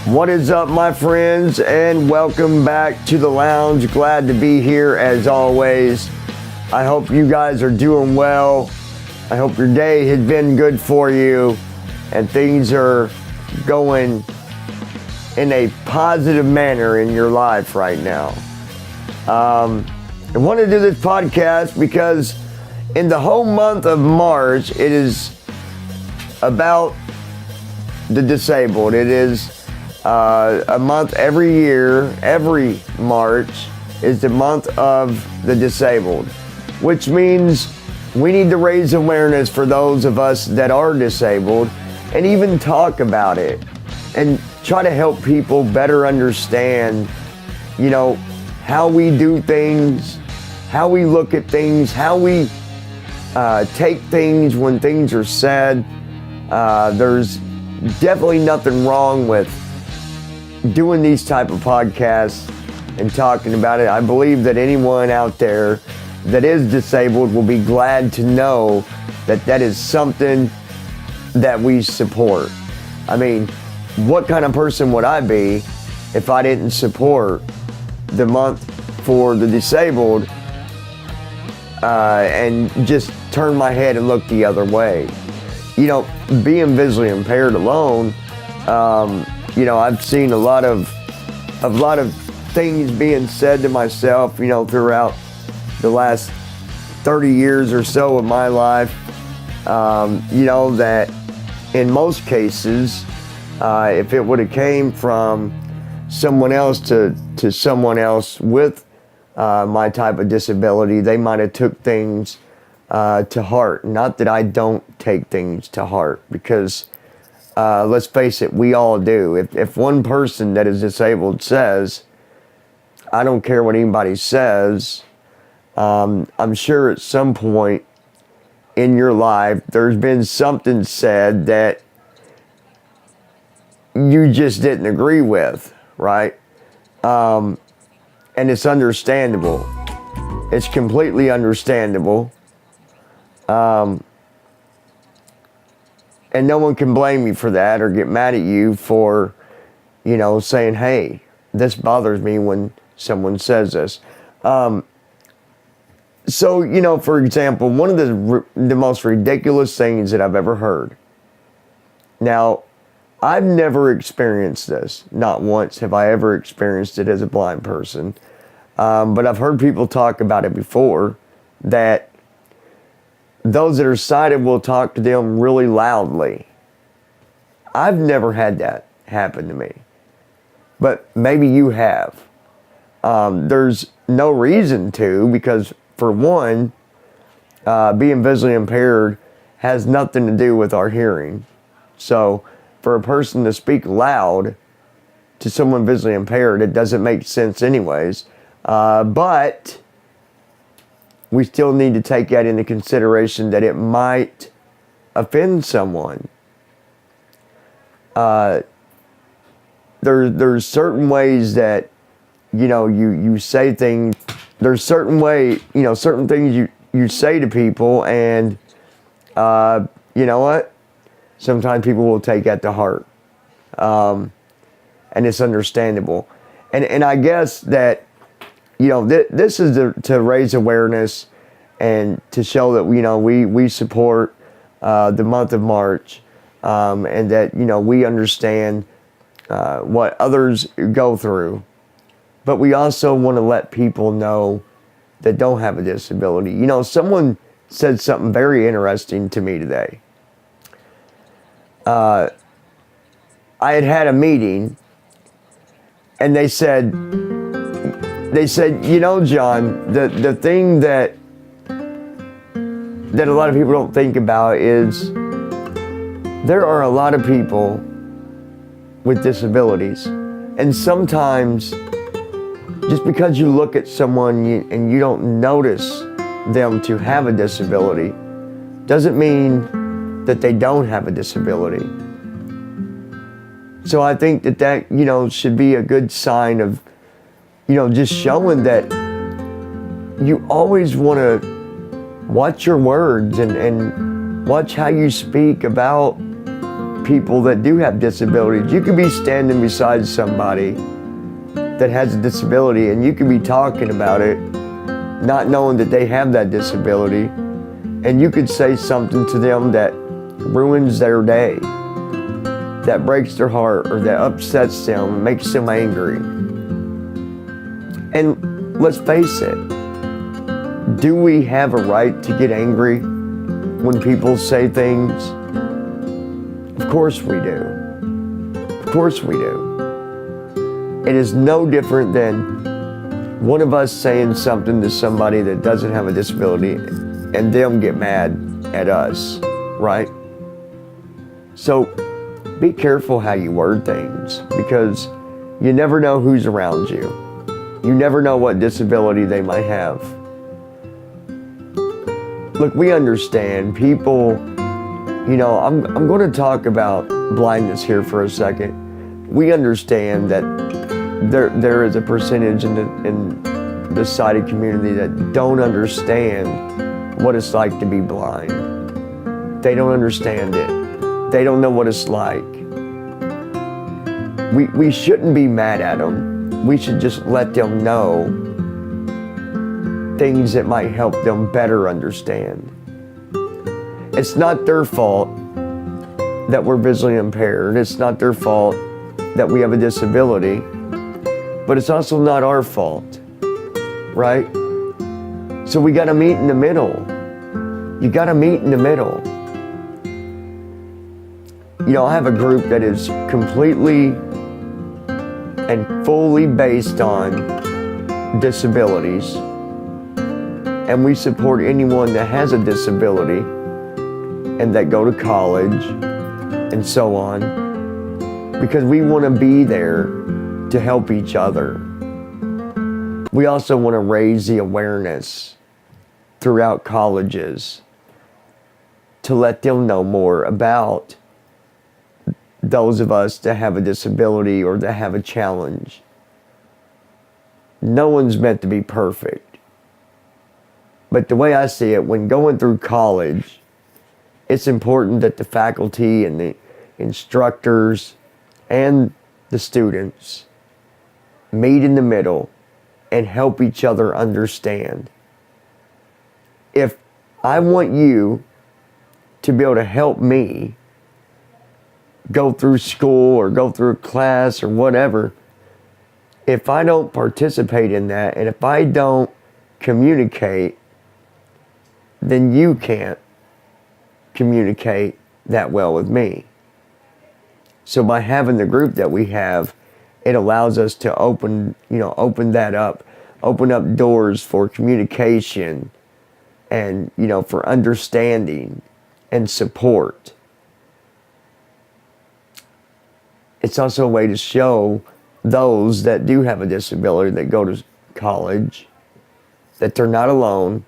What is up, my friends, and welcome back to the lounge. Glad to be here as always. I hope you guys are doing well. I hope your day has been good for you and things are going in a positive manner in your life right now. I want to do this podcast because in the whole month of March, it is about the disabled. It is a month every year. Every March is the month of the disabled, which means we need to raise awareness for those of us that are disabled and even talk about it and try to help people better understand, how we do things, how we look at things, how we take things when things are said. There's definitely nothing wrong with doing these type of podcasts and talking about it. I believe that anyone out there that is disabled will be glad to know that that is something that we support. I mean, what kind of person would I be if I didn't support the month for the disabled and just turn my head and look the other way? Being visually impaired alone, I've seen a lot of things being said to myself, throughout the last 30 years or so of my life, that in most cases, if it would have came from someone else to someone else with my type of disability, they might have took things to heart. Not that I don't take things to heart, because let's face it, we all do. If one person that is disabled says, I don't care what anybody says, I'm sure at some point in your life there's been something said that you just didn't agree with, right? And it's understandable. It's completely understandable. And no one can blame you for that or get mad at you for, saying, hey, this bothers me when someone says this. So, for example, one of the most ridiculous things that I've ever heard. Now, I've never experienced this. Not once have I ever experienced it as a blind person. But I've heard people talk about it before, that those that are sighted will talk to them really loudly. I've never had that happen to me, but maybe you have. There's no reason to, because for one, being visually impaired has nothing to do with our hearing. So for a person to speak loud to someone visually impaired, it doesn't make sense anyways. But we still need to take that into consideration, that it might offend someone. There's certain ways that, you say things. There's certain things you say to people, and you know what? Sometimes people will take that to heart. And it's understandable. And I guess that, this is to raise awareness and to show that, we support the month of March, and that, we understand what others go through. But we also want to let people know that don't have a disability. Someone said something very interesting to me today. I had a meeting, and they said, John, the thing that a lot of people don't think about is there are a lot of people with disabilities. And sometimes, just because you look at someone and you don't notice them to have a disability, doesn't mean that they don't have a disability. So I think that should be a good sign of, just showing that you always want to watch your words and watch how you speak about people that do have disabilities. You could be standing beside somebody that has a disability and you could be talking about it, not knowing that they have that disability, and you could say something to them that ruins their day, that breaks their heart, or that upsets them, makes them angry. And let's face it, do we have a right to get angry when people say things? Of course we do. Of course we do. It is no different than one of us saying something to somebody that doesn't have a disability and them get mad at us, right? So be careful how you word things, because you never know who's around you. You never know what disability they might have. Look, we understand people, I'm going to talk about blindness here for a second. We understand that there is a percentage in the sighted community that don't understand what it's like to be blind. They don't understand it. They don't know what it's like. We shouldn't be mad at them. We should just let them know things that might help them better understand. It's not their fault that we're visually impaired. It's not their fault that we have a disability. But it's also not our fault, right? So we got to meet in the middle. You got to meet in the middle. I have a group that is completely and fully based on disabilities. And we support anyone that has a disability and that go to college and so on, because we want to be there to help each other. We also want to raise the awareness throughout colleges to let them know more about those of us that have a disability or that have a challenge. No one's meant to be perfect. But the way I see it, when going through college, it's important that the faculty and the instructors and the students meet in the middle and help each other understand. If I want you to be able to help me go through school or go through a class or whatever, if I don't participate in that and if I don't communicate, then you can't communicate that well with me. So by having the group that we have, it allows us to open that up, open up doors for communication and, for understanding and support. It's also a way to show those that do have a disability that go to college that they're not alone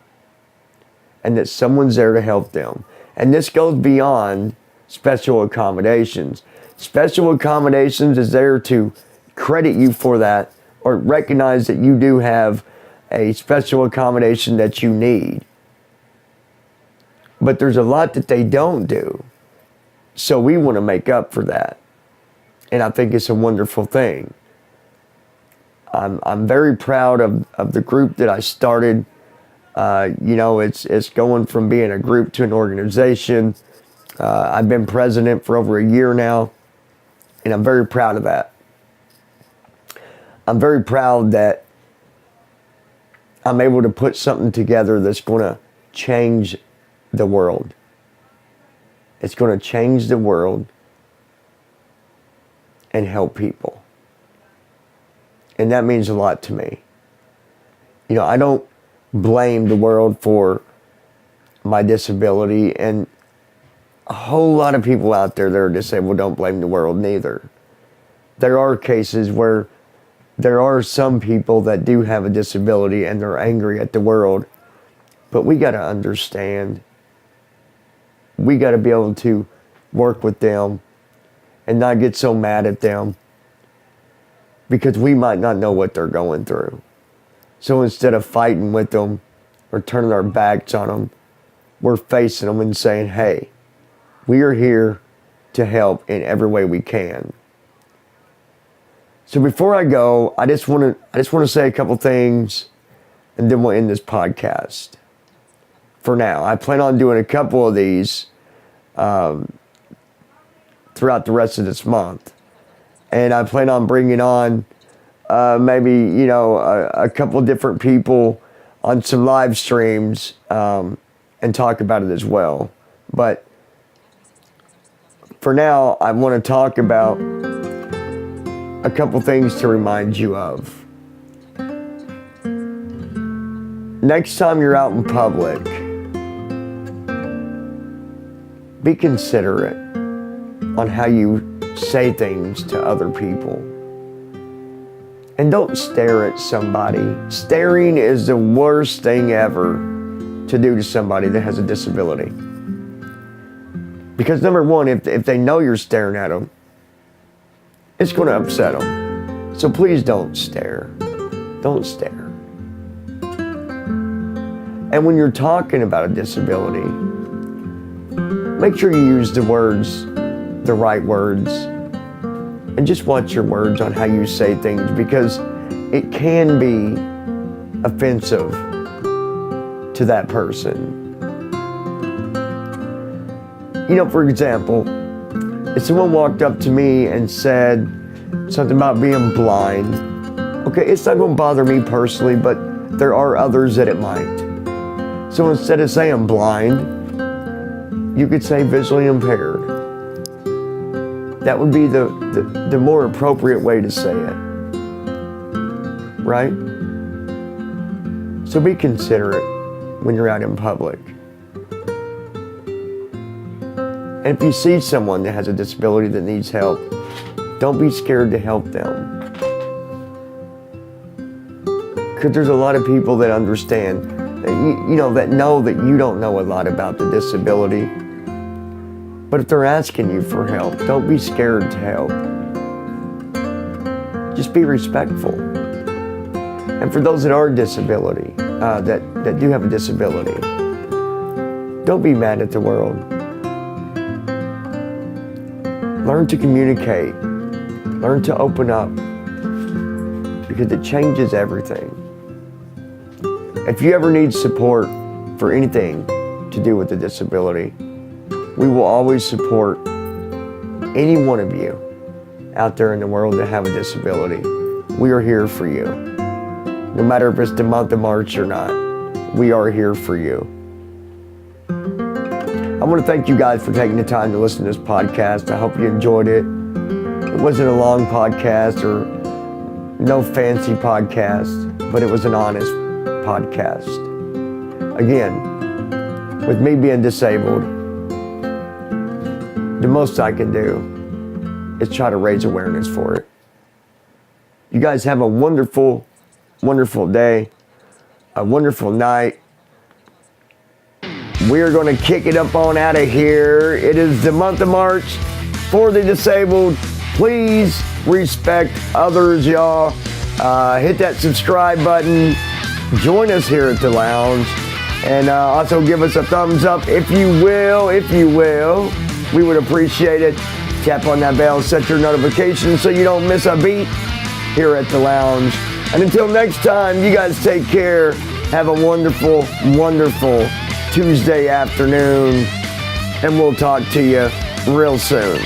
and that someone's there to help them. And this goes beyond special accommodations. Special accommodations is there to credit you for that or recognize that you do have a special accommodation that you need. But there's a lot that they don't do. So we want to make up for that. And I think it's a wonderful thing. I'm very proud of the group that I started. It's going from being a group to an organization. I've been president for over a year now, and I'm very proud of that. I'm very proud that I'm able to put something together that's going to change the world. It's going to change the world and help people. And that means a lot to me. I don't blame the world for my disability, and a whole lot of people out there that are disabled don't blame the world neither. There are cases where there are some people that do have a disability and they're angry at the world, but we got to understand. We got to be able to work with them and not get so mad at them because we might not know what they're going through. So instead of fighting with them or turning our backs on them, we're facing them and saying, hey, we are here to help in every way we can. So before I go, I just want to say a couple things, and then we'll end this podcast. For now, I plan on doing a couple of these throughout the rest of this month, and I plan on bringing on maybe a couple different people on some live streams and talk about it as well. But for now, I want to talk about a couple things to remind you of. Next time you're out in public, be considerate on how you say things to other people. And don't stare at somebody. Staring is the worst thing ever to do to somebody that has a disability. Because number one, if they know you're staring at them, it's going to upset them. So please don't stare. Don't stare. And when you're talking about a disability, make sure you use the right words, and just watch your words on how you say things, because it can be offensive to that person. For example, if someone walked up to me and said something about being blind, okay, it's not going to bother me personally, but there are others that it might. So instead of saying blind, you could say visually impaired. That would be the more appropriate way to say it, right? So be considerate when you're out in public. And if you see someone that has a disability that needs help, don't be scared to help them. Because there's a lot of people that understand, that know that you don't know a lot about the disability. But if they're asking you for help, don't be scared to help. Just be respectful. And for those that are disability, that do have a disability, don't be mad at the world. Learn to communicate. Learn to open up. Because it changes everything. If you ever need support for anything to do with a disability, we will always support any one of you out there in the world that have a disability. We are here for you. No matter if it's the month of March or not, we are here for you. I want to thank you guys for taking the time to listen to this podcast. I hope you enjoyed it. It wasn't a long podcast or no fancy podcast, but it was an honest podcast. Again, with me being disabled, the most I can do is try to raise awareness for it. You guys have a wonderful, wonderful day, a wonderful night. We're going to kick it up on out of here. It is the month of March for the disabled. Please respect others, y'all. Hit that subscribe button. Join us here at the lounge. And also give us a thumbs up if you will. We would appreciate it. Tap on that bell, set your notifications so you don't miss a beat here at the lounge. And until next time, you guys take care. Have a wonderful, wonderful Tuesday afternoon. And we'll talk to you real soon.